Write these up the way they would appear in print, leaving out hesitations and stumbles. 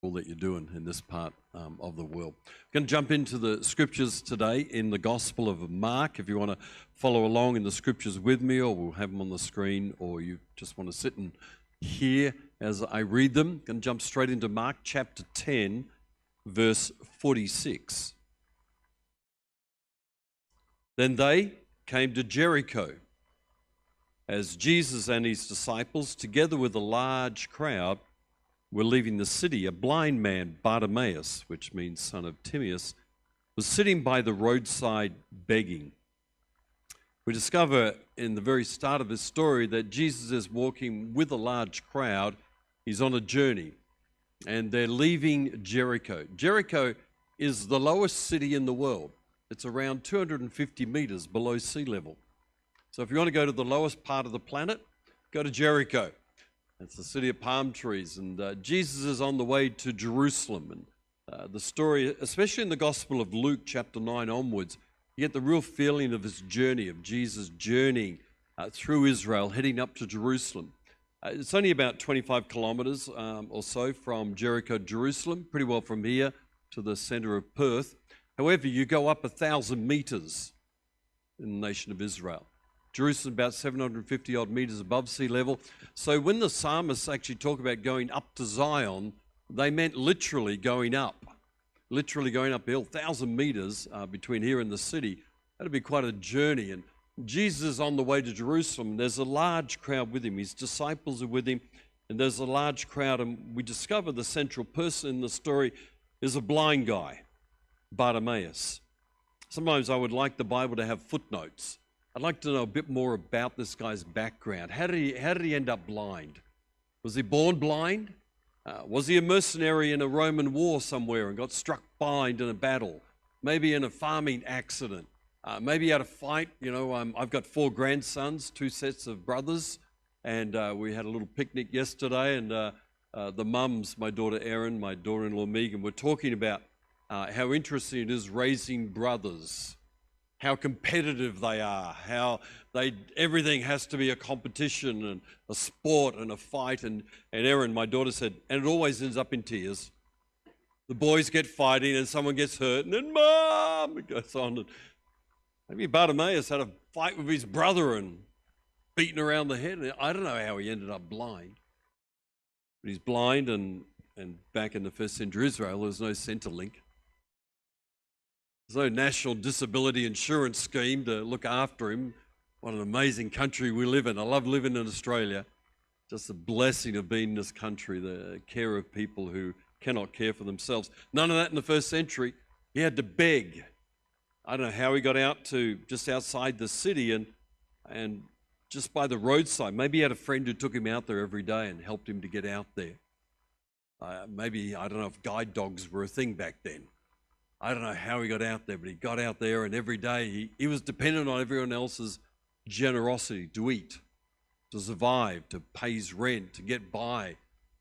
all that you're doing in this part of the world. I'm going to jump into the scriptures today in the Gospel of Mark. If you want to follow along in the scriptures with me, or we'll have them on the screen, or you just want to sit and hear as I read them, I'm going to jump straight into Mark chapter 10, verse 46. Then they came to Jericho. As Jesus and his disciples, together with a large crowd, were leaving the city, a blind man, Bartimaeus, which means son of Timaeus, was sitting by the roadside begging. We discover in the very start of his story that Jesus is walking with a large crowd. He's on a journey, and they're leaving Jericho. Jericho is the lowest city in the world. It's around 250 meters below sea level. So if you want to go to the lowest part of the planet, go to Jericho. It's the city of palm trees, and Jesus is on the way to Jerusalem. And the story, especially in the Gospel of Luke chapter 9 onwards, you get the real feeling of his journey, of Jesus journeying through Israel, heading up to Jerusalem. It's only about 25 kilometers or so from Jericho to Jerusalem, pretty well from here to the center of Perth. However, you go up 1,000 meters in the nation of Israel. Jerusalem about 750 odd meters above sea level. So when the psalmists actually talk about going up to Zion, they meant literally going uphill, 1,000 meters between here and the city. That'd be quite a journey. And Jesus is on the way to Jerusalem. There's a large crowd with him. His disciples are with him, and there's a large crowd. And we discover the central person in the story is a blind guy, Bartimaeus. Sometimes I would like the Bible to have footnotes. I'd like to know a bit more about this guy's background. How did he end up blind? Was he born blind? Was he a mercenary in a Roman war somewhere and got struck blind in a battle? Maybe in a farming accident? Maybe he had a fight. I've got 4 grandsons, 2 sets of brothers, and we had a little picnic yesterday, and the mums, my daughter Erin, my daughter-in-law Megan, were talking about how interesting it is raising brothers. How competitive they are, how everything has to be a competition and a sport and a fight. And Erin, my daughter, said, and it always ends up in tears. The boys get fighting and someone gets hurt, and then Mom, it goes on. And maybe Bartimaeus had a fight with his brother and beaten around the head. I don't know how he ended up blind. But he's blind, and back in the first century Israel, there was no Centrelink. There's no national disability insurance scheme to look after him. What an amazing country we live in. I love living in Australia. Just the blessing of being in this country, the care of people who cannot care for themselves. None of that in the first century. He had to beg. I don't know how he got out to just outside the city and just by the roadside. Maybe he had a friend who took him out there every day and helped him to get out there. Maybe, I don't know if guide dogs were a thing back then. I don't know how he got out there, but he got out there, and every day he was dependent on everyone else's generosity to eat, to survive, to pay his rent, to get by.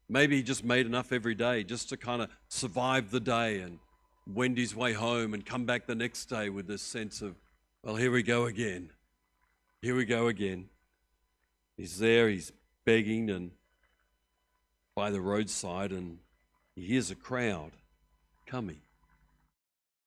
Maybe he just made enough every day just to kind of survive the day and wend his way home and come back the next day with this sense of, well, here we go again. Here we go again. He's there, he's begging and by the roadside, and he hears a crowd coming.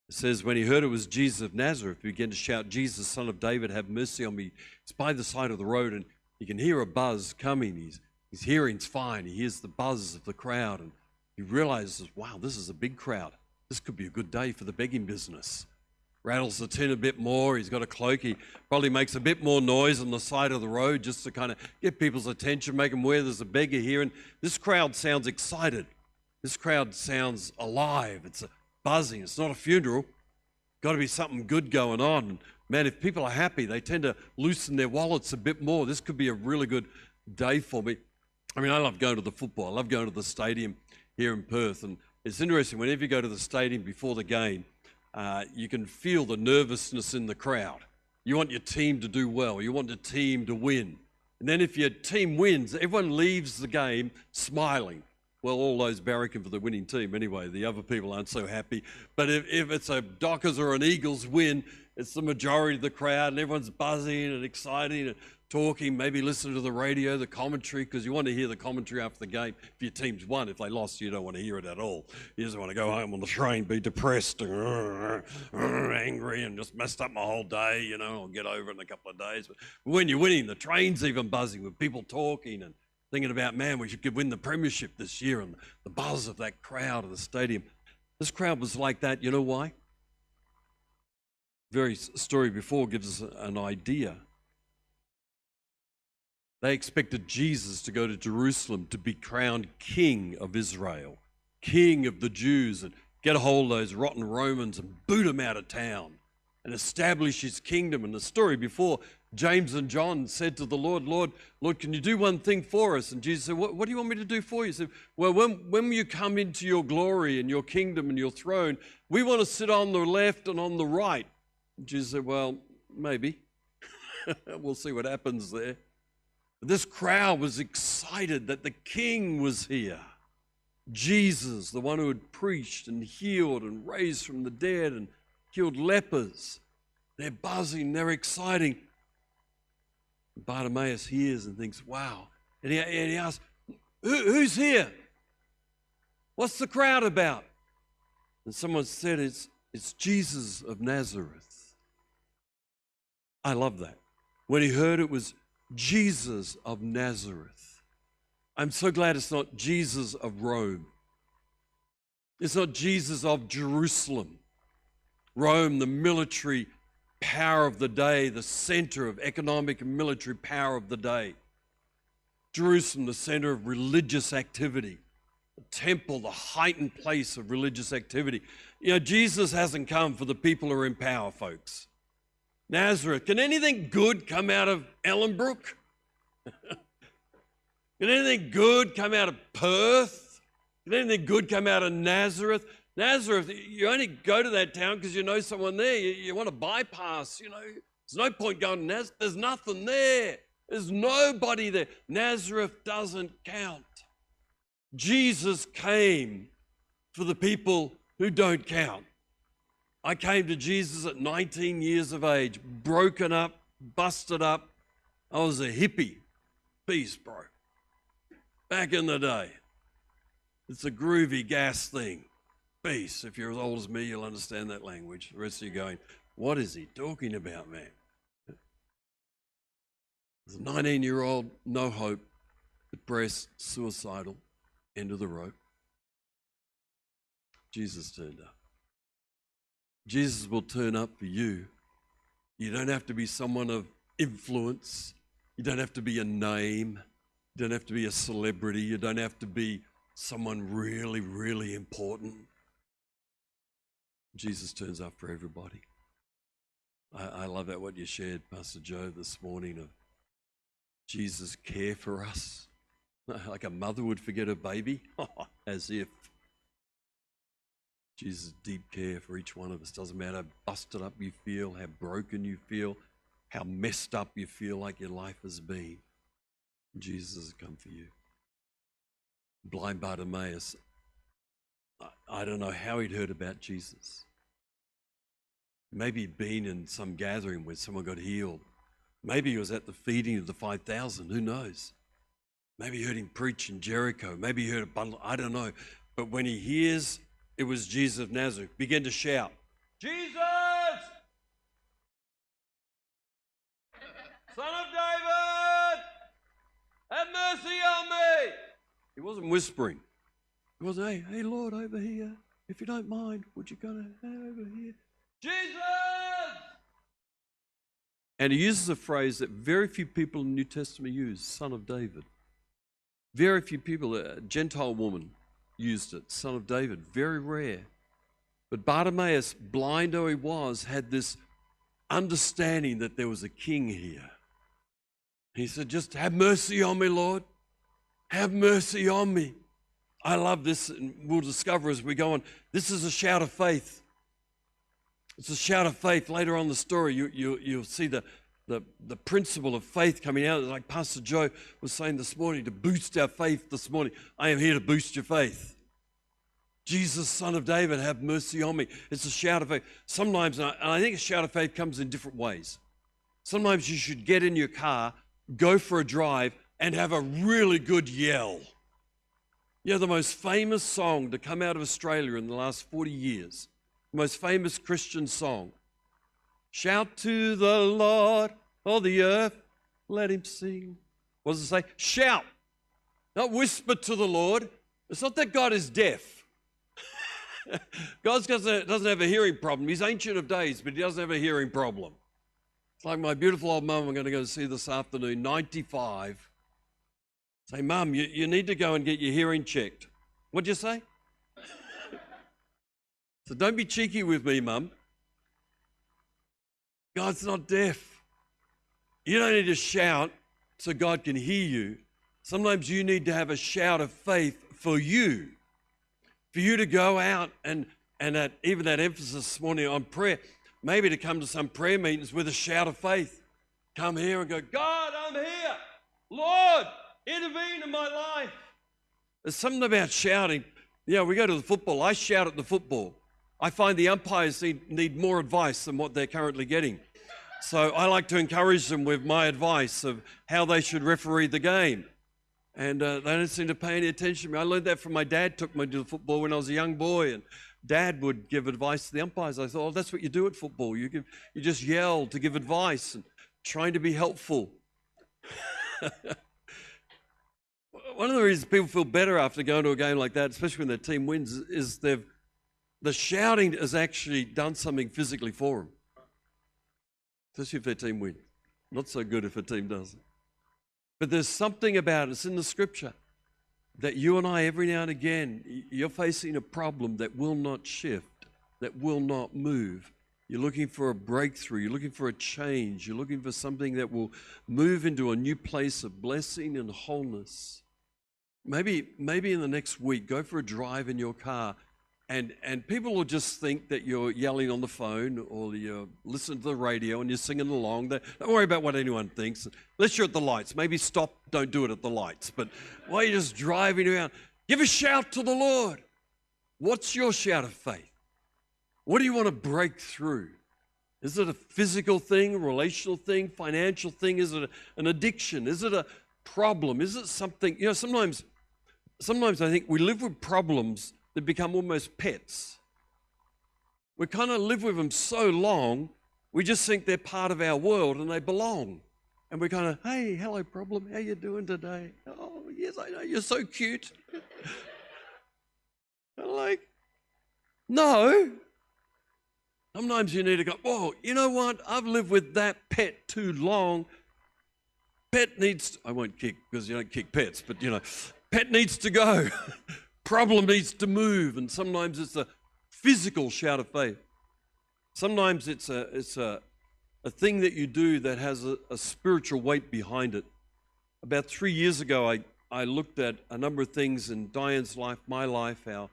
It says, when he heard it was Jesus of Nazareth, he began to shout, Jesus, Son of David, have mercy on me. It's by the side of the road, and you can hear a buzz coming. His hearing's fine. He hears the buzz of the crowd, and he realizes, wow, this is a big crowd. This could be a good day for the begging business. Rattles the tin a bit more. He's got a cloak. He probably makes a bit more noise on the side of the road just to kind of get people's attention, make them aware there's a beggar here. And this crowd sounds excited. This crowd sounds alive. It's buzzing. It's not a funeral. Got to be something good going on. Man, if people are happy, they tend to loosen their wallets a bit more. This could be a really good day for me. I mean, I love going to the football. I love going to the stadium here in Perth. And it's interesting, whenever you go to the stadium before the game, you can feel the nervousness in the crowd. You want your team to do well. You want the team to win. And then if your team wins, everyone leaves the game smiling. Well, all those barracking for the winning team anyway. The other people aren't so happy. But if it's a Dockers or an Eagles win, it's the majority of the crowd and everyone's buzzing and exciting and talking, maybe listen to the radio, the commentary, because you want to hear the commentary after the game. If your team's won, if they lost, you don't want to hear it at all. You just want to go home on the train, be depressed, and angry, and just messed up my whole day, you know, I'll get over it in a couple of days. But when you're winning, the train's even buzzing with people talking and thinking about, man, we should win the premiership this year, and the buzz of that crowd in the stadium. This crowd was like that. You know why? Very story before gives us an idea. They expected Jesus to go to Jerusalem to be crowned king of Israel, king of the Jews, and get a hold of those rotten Romans and boot them out of town and establish his kingdom. And the story before, James and John said to the Lord, Lord, can you do one thing for us? And Jesus said, what do you want me to do for you? He said, well, when you come into your glory and your kingdom and your throne, we want to sit on the left and on the right. And Jesus said, well, maybe. We'll see what happens there. This crowd was excited that the king was here. Jesus, the one who had preached and healed and raised from the dead and healed lepers. They're buzzing, they're exciting. Bartimaeus hears and thinks, wow. And he asks, who's here? What's the crowd about? And someone said, it's Jesus of Nazareth. I love that. When he heard it was Jesus of Nazareth. I'm so glad it's not Jesus of Rome. It's not Jesus of Jerusalem. Rome, the military power of the day, the center of economic and military power of the day. Jerusalem, the center of religious activity. The temple, the heightened place of religious activity. You know, Jesus hasn't come for the people who are in power, folks. Nazareth. Can anything good come out of Ellenbrook? Can anything good come out of Perth? Can anything good come out of Nazareth? Nazareth, you only go to that town because you know someone there. You want to bypass, you know. There's no point going to Nazareth. There's nothing there. There's nobody there. Nazareth doesn't count. Jesus came for the people who don't count. I came to Jesus at 19 years of age, broken up, busted up. I was a hippie. Peace, bro. Back in the day. It's a groovy gas thing. Peace. If you're as old as me, you'll understand that language. The rest of you going, what is he talking about, man? As a 19-year-old, no hope, depressed, suicidal, end of the rope. Jesus turned up. Jesus will turn up for you. You don't have to be someone of influence. You don't have to be a name. You don't have to be a celebrity. You don't have to be someone really, really important. Jesus turns up for everybody. I love that what you shared, Pastor Joe, this morning of Jesus' care for us. Like a mother would forget her baby, as if. Jesus' deep care for each one of us. Doesn't matter how busted up you feel, how broken you feel, how messed up you feel like your life has been. Jesus has come for you. Blind Bartimaeus, I don't know how he'd heard about Jesus. Maybe he'd been in some gathering where someone got healed. Maybe he was at the feeding of the 5,000, who knows? Maybe he heard him preach in Jericho. Maybe he heard a bundle, I don't know. But when he hears it was Jesus of Nazareth, begin to shout, Jesus! Son of David! Have mercy on me! He wasn't whispering. He wasn't, hey Lord, over here. If you don't mind, would you go over here? Jesus! And he uses a phrase that very few people in the New Testament use, Son of David. Very few people, a Gentile woman used it, Son of David, very rare. But Bartimaeus, blind though he was, had this understanding that there was a king here. He said, just have mercy on me, Lord. Have mercy on me. I love this, and we'll discover as we go on. This is a shout of faith. It's a shout of faith. Later on in the story, you'll see the principle of faith coming out. Like Pastor Joe was saying this morning, to boost our faith this morning. I am here to boost your faith. Jesus, Son of David, have mercy on me. It's a shout of faith. Sometimes, and I think a shout of faith comes in different ways. Sometimes you should get in your car go for a drive and have a really good yell. You know, the most famous song to come out of Australia in the last 40 years, the most famous Christian song. Shout to the Lord, all the earth, let him sing. What does it say? Shout, not whisper to the Lord. It's not that God is deaf. God doesn't have a hearing problem. He's ancient of days, but he doesn't have a hearing problem. It's like my beautiful old mum I'm going to go see this afternoon, 95. Say, Mum, you need to go and get your hearing checked. What'd you say? So don't be cheeky with me, Mum. God's not deaf. You don't need to shout so God can hear you. Sometimes you need to have a shout of faith for you to go out and even that emphasis this morning on prayer, maybe to come to some prayer meetings with a shout of faith. Come here and go, God, I'm here. Lord, intervene in my life. There's something about shouting. Yeah, we go to the football. I shout at the football. I find the umpires need more advice than what they're currently getting. So I like to encourage them with my advice of how they should referee the game. And they don't seem to pay any attention to me. I learned that from my dad, took me to the football when I was a young boy, and Dad would give advice to the umpires. I thought, oh, that's what you do at football. You just yell to give advice and trying to be helpful. One of the reasons people feel better after going to a game like that, especially when their team wins, is the shouting has actually done something physically for them. Especially if their team wins. Not so good if a team doesn't. But there's something about it, it's in the scripture, that you and I, every now and again, you're facing a problem that will not shift, that will not move. You're looking for a breakthrough, you're looking for a change, you're looking for something that will move into a new place of blessing and wholeness. Maybe in the next week, go for a drive in your car, and people will just think that you're yelling on the phone or you're listening to the radio and you're singing along. Don't worry about what anyone thinks. Unless you're at the lights. Maybe stop, don't do it at the lights. But while you're just driving around, give a shout to the Lord. What's your shout of faith? What do you want to break through? Is it a physical thing, a relational thing, financial thing? Is it an addiction? Is it a problem? Is it something, sometimes I think we live with problems that become almost pets. We kind of live with them so long, we just think they're part of our world and they belong. And we're kind of, hey, hello problem, how you doing today? Oh, yes, I know, you're so cute. I'm like, no. Sometimes you need to go, oh, you know what? I've lived with that pet too long. Pet needs, I won't kick because you don't kick pets, but pet needs to go. Problem needs to move, and sometimes it's a physical shout of faith. Sometimes it's a thing that you do that has a spiritual weight behind it. About 3 years ago, I looked at a number of things in Diane's life, my life, our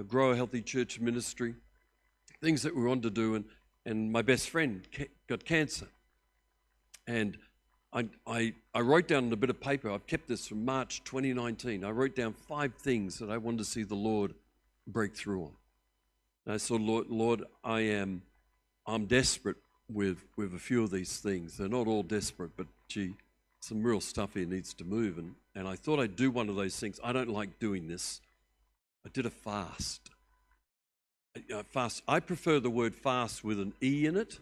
Grow a Healthy Church ministry, things that we wanted to do, and my best friend got cancer. And I wrote down on a bit of paper, I've kept this from March 2019, I wrote down 5 things that I wanted to see the Lord break through on. And I said, Lord, I'm desperate with a few of these things. They're not all desperate, but gee, some real stuff here needs to move. And I thought I'd do one of those things. I don't like doing this. I did a fast. I prefer the word fast with an E in it.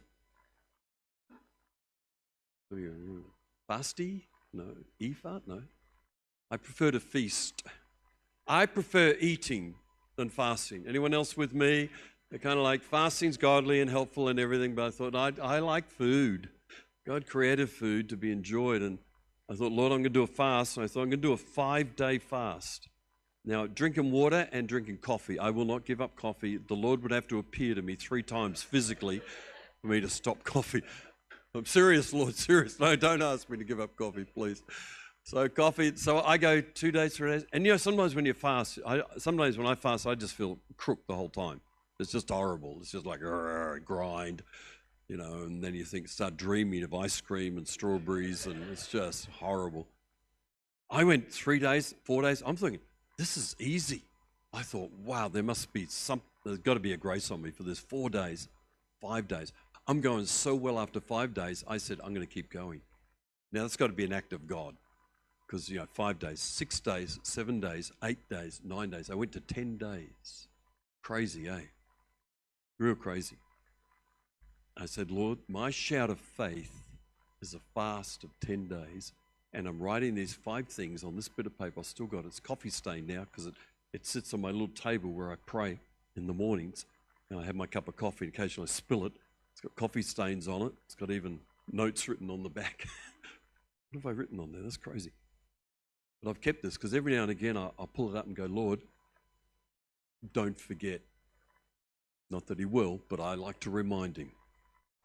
Fasty? No. Ephah? No. I prefer to feast. I prefer eating than fasting. Anyone else with me? They're kind of like, fasting's godly and helpful and everything, but I thought, I like food. God created food to be enjoyed, and I thought, Lord, I'm going to do a fast, and I thought, I'm going to do a 5-day fast. Now, drinking water and drinking coffee. I will not give up coffee. The Lord would have to appear to me 3 times physically for me to stop coffee. I'm serious, Lord, serious. No, don't ask me to give up coffee, please. So coffee, so I go 2 days, 3 days. And sometimes when you fast, sometimes when I fast, I just feel crook the whole time. It's just horrible. It's just like grind, and then you start dreaming of ice cream and strawberries, and it's just horrible. I went 3 days, 4 days. I'm thinking, this is easy. I thought, wow, there's got to be a grace on me for this. 4 days, 5 days. I'm going so well after 5 days, I said, I'm going to keep going. Now, that's got to be an act of God because, 5 days, 6 days, 7 days, 8 days, 9 days. I went to 10 days. Crazy, eh? Real crazy. I said, Lord, my shout of faith is a fast of 10 days, and I'm writing these 5 things on this bit of paper. I've still got it. It's coffee stained now because it sits on my little table where I pray in the mornings, and I have my cup of coffee. Occasionally I spill it. It's got coffee stains on it. It's got even notes written on the back. What have I written on there? That's crazy. But I've kept this because every now and again I'll pull it up and go, Lord, don't forget. Not that he will, but I like to remind him.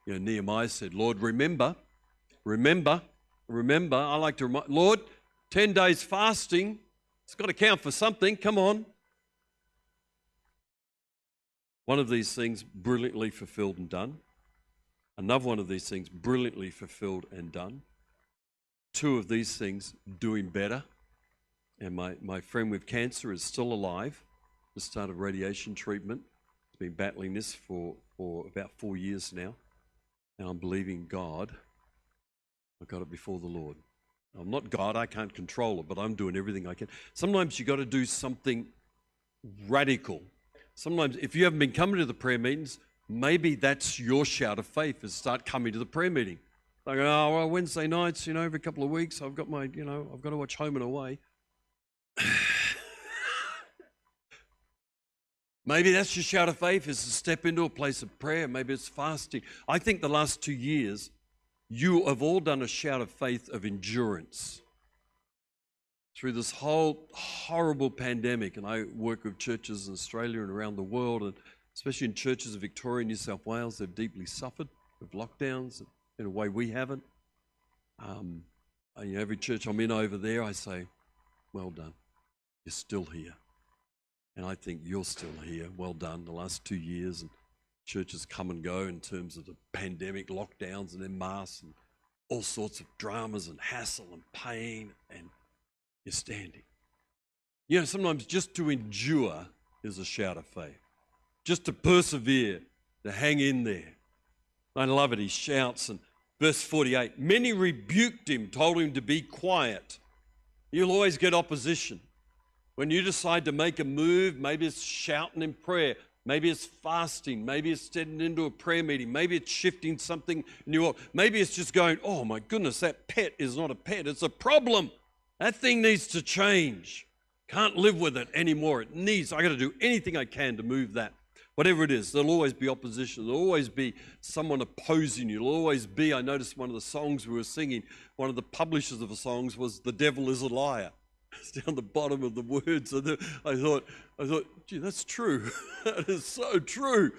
Nehemiah said, Lord, remember. I like to remind, Lord, 10 days fasting. It's got to count for something. Come on. One of these things brilliantly fulfilled and done. Another one of these things brilliantly fulfilled and done. 2 of these things doing better. And my friend with cancer is still alive. Just started radiation treatment. He's been battling this for about 4 years now. And I'm believing God. I got it before the Lord. I'm not God, I can't control it, but I'm doing everything I can. Sometimes you got to do something radical. Sometimes if you haven't been coming to the prayer meetings, maybe that's your shout of faith, is start coming to the prayer meeting. Like, oh, well, Wednesday nights, every couple of weeks, I've got my, I've got to watch Home and Away. Maybe that's your shout of faith, is to step into a place of prayer. Maybe it's fasting. I think the last 2 years, you have all done a shout of faith of endurance through this whole horrible pandemic. And I work with churches in Australia and around the world, and especially in churches of Victoria and New South Wales, they've deeply suffered with lockdowns in a way we haven't. Every church I'm in over there, I say, well done, you're still here. And I think you're still here. Well done. The last 2 years, and churches come and go in terms of the pandemic, lockdowns and then masks and all sorts of dramas and hassle and pain, and you're standing. Sometimes just to endure is a shout of faith. Just to persevere, to hang in there. I love it. He shouts, and verse 48, many rebuked him, told him to be quiet. You'll always get opposition. When you decide to make a move, maybe it's shouting in prayer, maybe it's fasting, maybe it's stepping into a prayer meeting, maybe it's shifting something new, maybe it's just going, oh my goodness, that pet is not a pet, it's a problem. That thing needs to change. Can't live with it anymore. I got to do anything I can to move that. Whatever it is, there'll always be opposition. There'll always be someone opposing you. There'll always be, I noticed one of the songs we were singing, one of the publishers of the songs was "The Devil is a Liar." It's down the bottom of the words. I thought, gee, that's true. That is so true.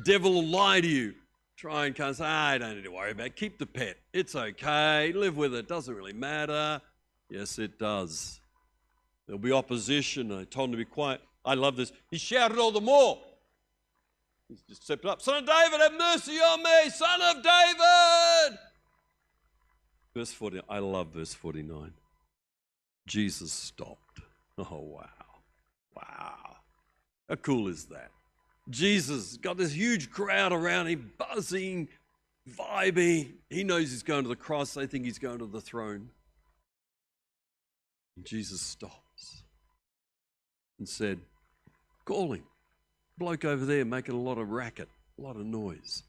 Devil will lie to you. Try and come say, I don't need to worry about it. Keep the pet. It's okay. Live with it. Doesn't really matter. Yes, it does. There'll be opposition. I told him to be quiet. I love this. He shouted all the more. He's just stepped up. Son of David, have mercy on me. Son of David. Verse 40. I love verse 49. Jesus stopped. Oh, wow. Wow. How cool is that? Jesus got this huge crowd around him, buzzing, vibing. He knows he's going to the cross. They think he's going to the throne. And Jesus stops and said, call him. Bloke over there making a lot of racket, a lot of noise.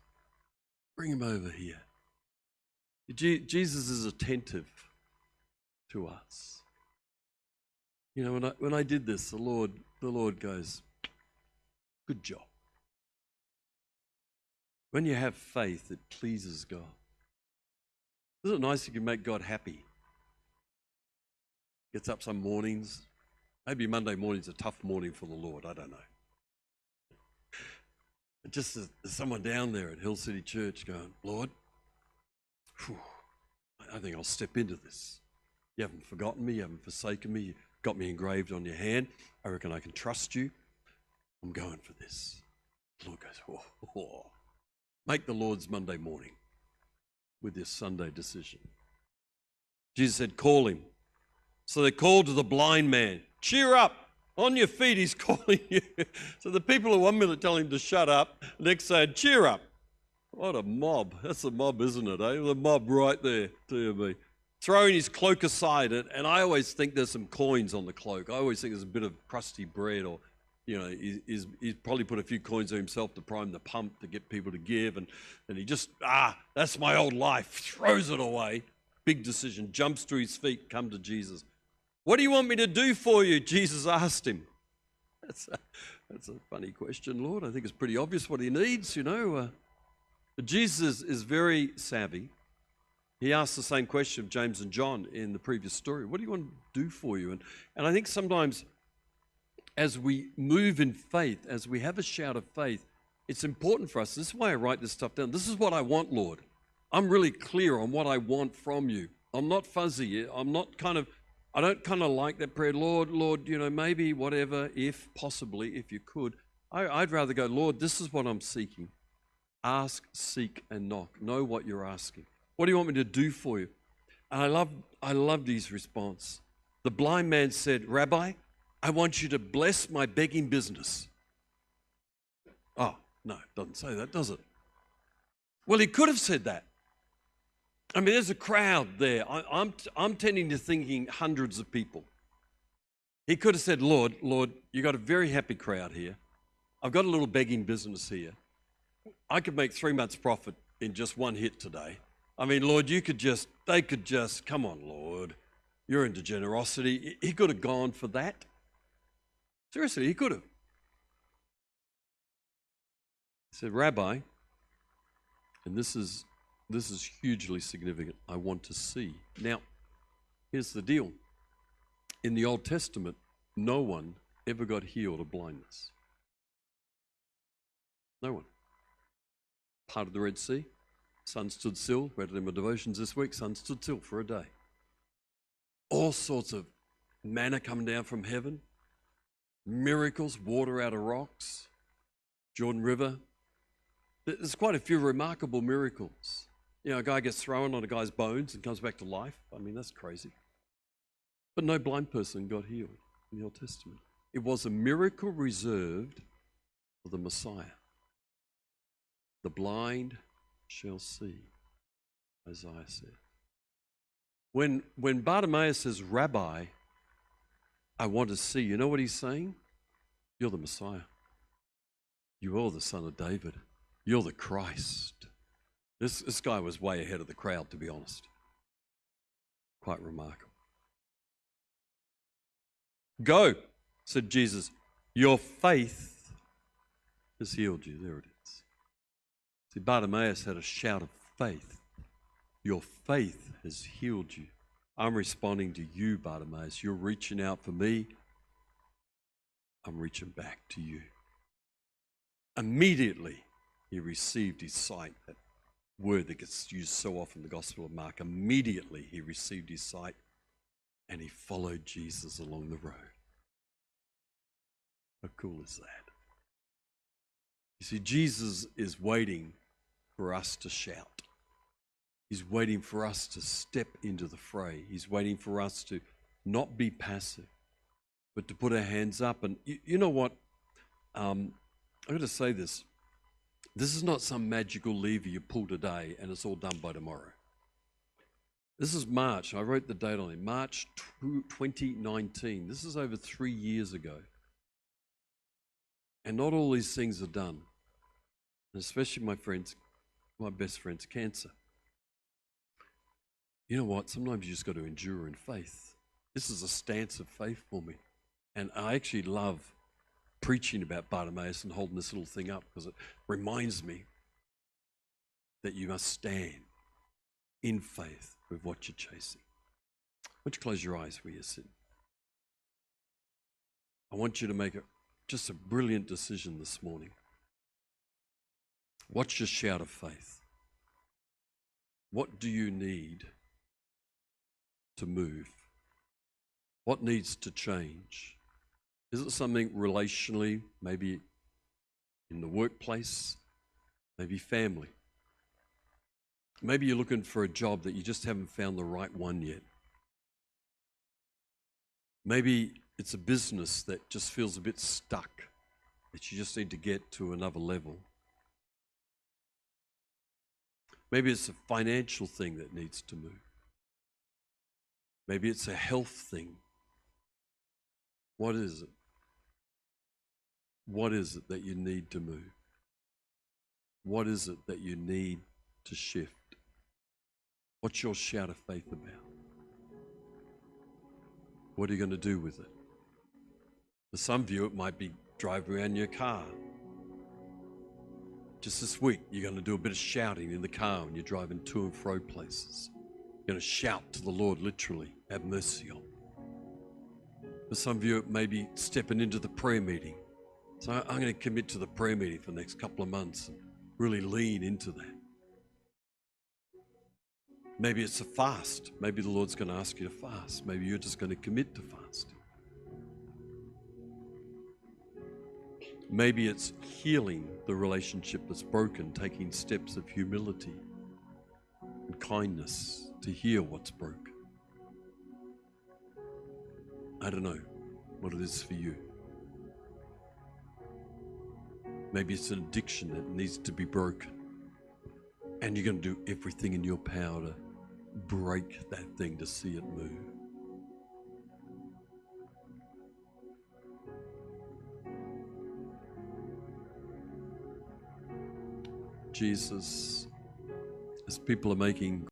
Bring him over here. Jesus is attentive to us. When I did this, the Lord goes, good job. When you have faith, it pleases God. Isn't it nice if you can make God happy? Gets up some mornings. Maybe Monday morning's a tough morning for the Lord. I don't know. Just as someone down there at Hill City Church going, Lord, I think I'll step into this. You haven't forgotten me. You haven't forsaken me. You've got me engraved on your hand. I reckon I can trust you. I'm going for this. The Lord goes, oh. Make the Lord's Monday morning with this Sunday decision. Jesus said, call him. So they called to the blind man. Cheer up. On your feet, he's calling you. So the people at 1 minute tell him to shut up. Next said, cheer up. What a mob. That's a mob, isn't it, eh? The mob right there, dear me. throwing his cloak aside, and I always think there's some coins on the cloak. I always think there's a bit of crusty bread, or, he's probably put a few coins on himself to prime the pump to get people to give, and he just, that's my old life, throws it away. Big decision, jumps to his feet, come to Jesus. What do you want me to do for you? Jesus asked him. That's a funny question, Lord. I think it's pretty obvious what he needs, But Jesus is very savvy. He asked the same question of James and John in the previous story. What do you want to do for you? And I think sometimes as we move in faith, as we have a shout of faith, it's important for us. This is why I write this stuff down. This is what I want, Lord. I'm really clear on what I want from you. I'm not fuzzy. I don't kind of like that prayer, Lord, maybe whatever, if possibly, if you could. I'd rather go, Lord, this is what I'm seeking. Ask, seek, and knock. Know what you're asking. What do you want me to do for you? And I love his response. The blind man said, Rabbi, I want you to bless my begging business. Oh, no, it doesn't say that, does it? Well, he could have said that. I mean, there's a crowd there. I'm tending to thinking hundreds of people. He could have said, Lord, you got a very happy crowd here. I've got a little begging business here. I could make 3 months profit in just one hit today. I mean, Lord, they could just, come on, Lord, you're into generosity. He could have gone for that. Seriously, he could have. He said, Rabbi, and this is hugely significant, I want to see. Now, here's the deal. In the Old Testament, no one ever got healed of blindness. No one. Part of the Red Sea, sun stood still. Read it in my devotions this week. Sun stood still for a day. All sorts of manna coming down from heaven, miracles, water out of rocks, Jordan River. There's quite a few remarkable miracles. A guy gets thrown on a guy's bones and comes back to life. I mean, that's crazy. But no blind person got healed in the Old Testament. It was a miracle reserved for the Messiah. The blind shall see, Isaiah said. When Bartimaeus says, Rabbi, I want to see, you know what he's saying? You're the Messiah. You are the Son of David. You're the Christ. This guy was way ahead of the crowd, to be honest. Quite remarkable. Go, said Jesus. Your faith has healed you. There it is. See, Bartimaeus had a shout of faith. Your faith has healed you. I'm responding to you, Bartimaeus. You're reaching out for me. I'm reaching back to you. Immediately, he received his sight. That word that gets used so often in the Gospel of Mark. Immediately, he received his sight and he followed Jesus along the road. How cool is that? You see, Jesus is waiting for us to shout. He's waiting for us to step into the fray. He's waiting for us to not be passive, but to put our hands up. And you know what? I'm going to say this. This is not some magical lever you pull today and it's all done by tomorrow. This is March. I wrote the date on it. March 2019. This is over 3 years ago. And not all these things are done. And especially my best friend's cancer. You know what? Sometimes you just got to endure in faith. This is a stance of faith for me. And I actually love preaching about Bartimaeus and holding this little thing up because it reminds me that you must stand in faith with what you're chasing. Why don't you close your eyes where you're sitting? I want you to make just a brilliant decision this morning. What's your shout of faith? What do you need to move? What needs to change? Is it something relationally, maybe in the workplace, maybe family? Maybe you're looking for a job that you just haven't found the right one yet. Maybe it's a business that just feels a bit stuck, that you just need to get to another level. Maybe it's a financial thing that needs to move. Maybe it's a health thing. What is it? What is it that you need to move? What is it that you need to shift? What's your shout of faith about? What are you going to do with it? For some of you, it might be driving around your car. Just this week, you're going to do a bit of shouting in the car when you're driving to and fro places. You're going to shout to the Lord, literally, have mercy on me. For some of you, it may be stepping into the prayer meeting. So I'm going to commit to the prayer meeting for the next couple of months and really lean into that. Maybe it's a fast. Maybe the Lord's going to ask you to fast. Maybe you're just going to commit to fasting. Maybe it's healing the relationship that's broken, taking steps of humility and kindness to heal what's broken. I don't know what it is for you. Maybe it's an addiction that needs to be broken. And you're going to do everything in your power to break that thing to see it move. Jesus, as people are making